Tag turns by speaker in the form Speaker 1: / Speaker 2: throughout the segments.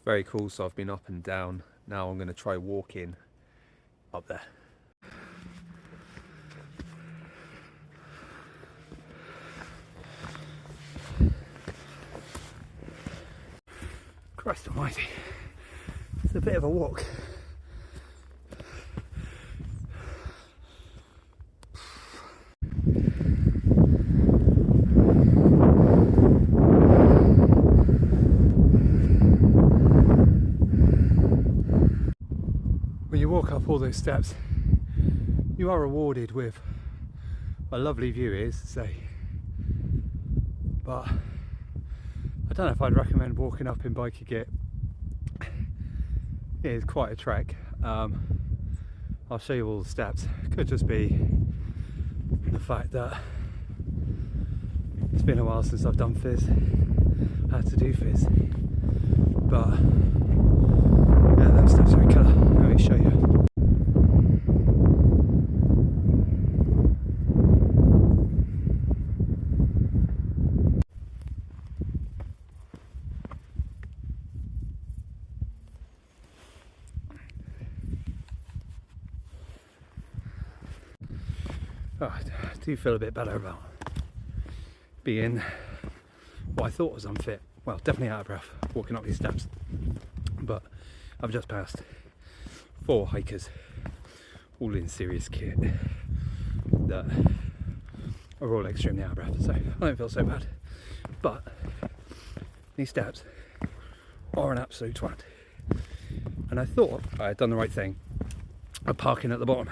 Speaker 1: very cool. So I've been up and down. Now I'm going to try walking up there. Christ almighty, it's a bit of a walk. When you walk up all those steps, you are rewarded with a lovely view, it is to say, but I don't know if I'd recommend walking up in biker gear. It is quite a trek. I'll show you all the steps. It could just be the fact that it's been a while since I've done fizz. I had to do fizz, but yeah, them steps are in colour. Let me show you. Oh, I do feel a bit better about being what I thought was unfit. Well, definitely out of breath walking up these steps. But I've just passed 4 hikers, all in serious kit, that are all extremely out of breath. So I don't feel so bad. But these steps are an absolute twat. And I thought I had done the right thing of parking at the bottom.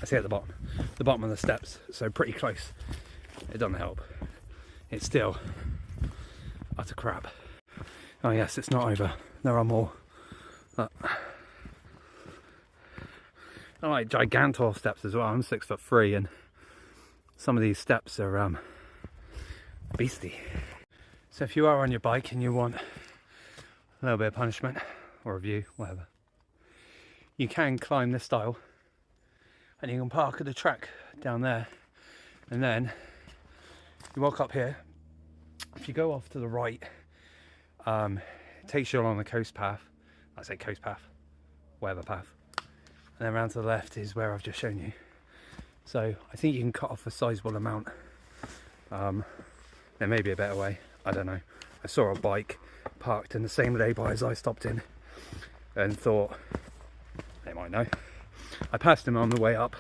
Speaker 1: I say at the bottom of the steps, so pretty close. It doesn't help. It's still utter crap. Oh yes, it's not over. There are more. I like Gigantor steps as well. I'm 6'3", and some of these steps are beastly. So if you are on your bike and you want a little bit of punishment or a view, whatever, you can climb this style. And you can park at the track down there, and then you walk up here. If you go off to the right, it takes you along the coast path. I say coast path, whatever path. And then around to the left is where I've just shown you. So I think you can cut off a sizable amount. There may be a better way, I don't know. I saw a bike parked in the same lay-by as I stopped in and thought, they might know. I passed him on the way up.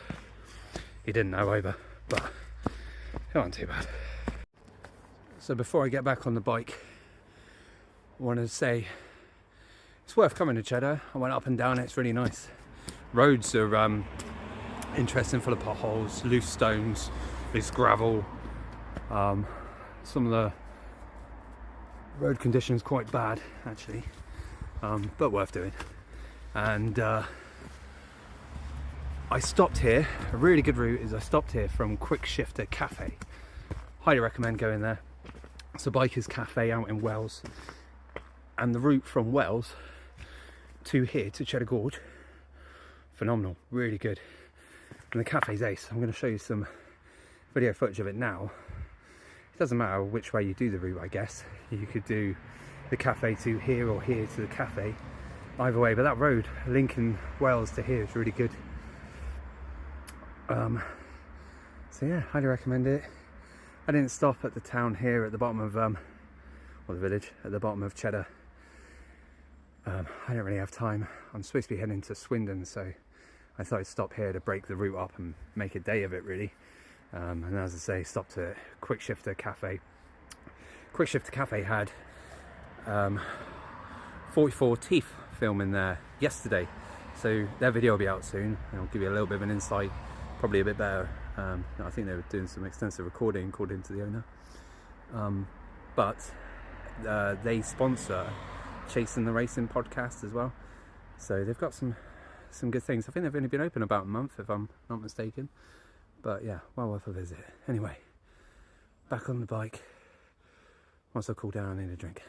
Speaker 1: He didn't know either, but it wasn't too bad. So before I get back on the bike, I want to say it's worth coming to Cheddar. I went up and down it, it's really nice. Roads are interesting, full of potholes, loose stones, loose gravel. Some of the road conditions quite bad actually, but worth doing. And I stopped here. A really good route is I stopped here from Quick Shifter Cafe. Highly recommend going there. It's a biker's cafe out in Wales, and the route from Wales to here to Cheddar Gorge, phenomenal, really good. And the cafe's ace. I'm going to show you some video footage of it now. It doesn't matter which way you do the route, I guess. You could do the cafe to here or here to the cafe, either way, but that road linking Wales to here is really good. So yeah, highly recommend it. I didn't stop at the town here at the bottom of or the village at the bottom of Cheddar. I don't really have time. I'm supposed to be heading to Swindon, so I thought I'd stop here to break the route up and make a day of it really. And as I say, stopped at Quick Shifter Cafe. Quick Shifter Cafe had 44 Teeth film in there yesterday, so their video will be out soon and I'll give you a little bit of an insight, probably a bit better. I think they were doing some extensive recording according to the owner, but they sponsor Chasing the Racing podcast as well, so they've got some good things. I think they've only been open about a month if I'm not mistaken, but yeah, well worth a visit. Anyway, back on the bike. Once I cool down, I need a drink.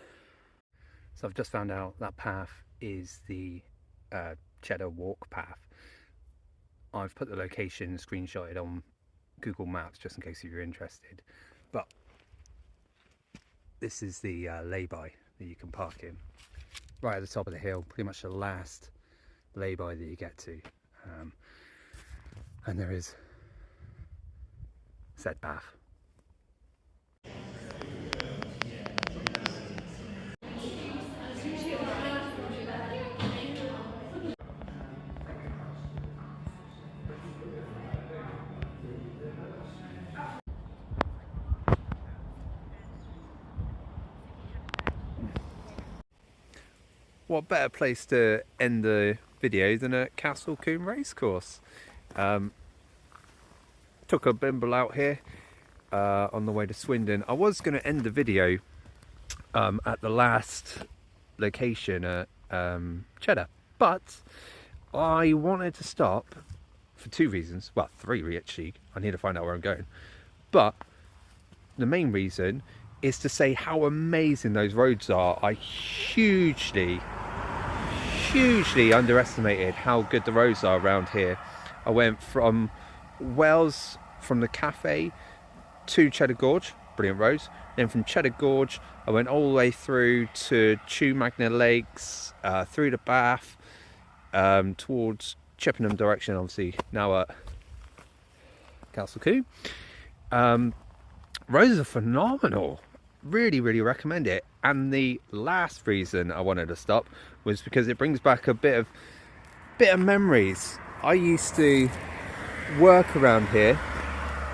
Speaker 1: So I've just found out that path is the Cheddar walk path. I've put the location screenshotted on Google Maps just in case you're interested, but this is the lay-by. that you can park in. Right at the top of the hill, pretty much the last lay-by that you get to. And there is said bath. What better place to end the video than at Castle Combe Racecourse? Took a bimble out here on the way to Swindon. I was going to end the video at the last location at Cheddar, but I wanted to stop for two reasons. Well, three actually. I need to find out where I'm going. But the main reason is to say how amazing those roads are. I hugely underestimated how good the roads are around here. I went from Wells, from the cafe to Cheddar Gorge, brilliant roads. Then from Cheddar Gorge I went all the way through to Chew Magna Lakes, through to Bath, towards Chippenham direction, obviously now at Castle Combe. Roads are phenomenal. Really recommend it. And the last reason I wanted to stop was because it brings back a bit of memories. I used to work around here.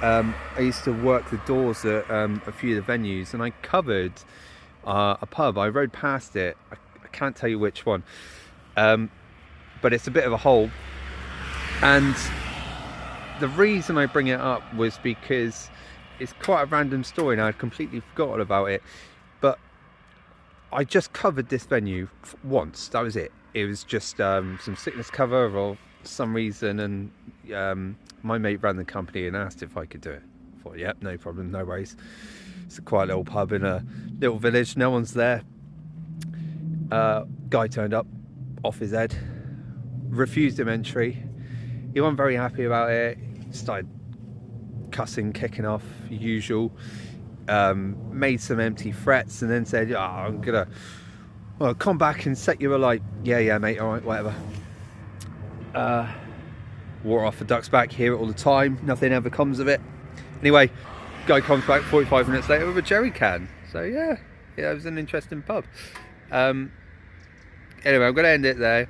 Speaker 1: I used to work the doors at a few of the venues, and I covered a pub. I rode past it. I can't tell you which one, but it's a bit of a hole. And the reason I bring it up was because it's quite a random story and I'd completely forgotten about it, but I just covered this venue once. That was it. It was just some sickness cover or some reason, and my mate ran the company and asked if I could do it. I thought, yep, no problem, no worries. It's a quiet little pub in a little village, no one's there. Guy turned up off his head, refused him entry. He wasn't very happy about it, started cussing, kicking off, usual. Made some empty threats and then said, oh, I'm gonna come back and set you alight. Yeah mate, alright, whatever. Water off the duck's back, hear it all the time, nothing ever comes of it. Anyway, guy comes back 45 minutes later with a jerry can. So yeah, it was an interesting pub. Anyway, I'm gonna end it there.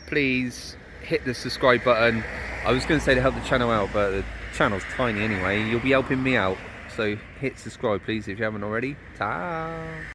Speaker 1: Please hit the subscribe button. I was going to say to help the channel out, but the channel's tiny anyway. You'll be helping me out, so hit subscribe please if you haven't already. Ta!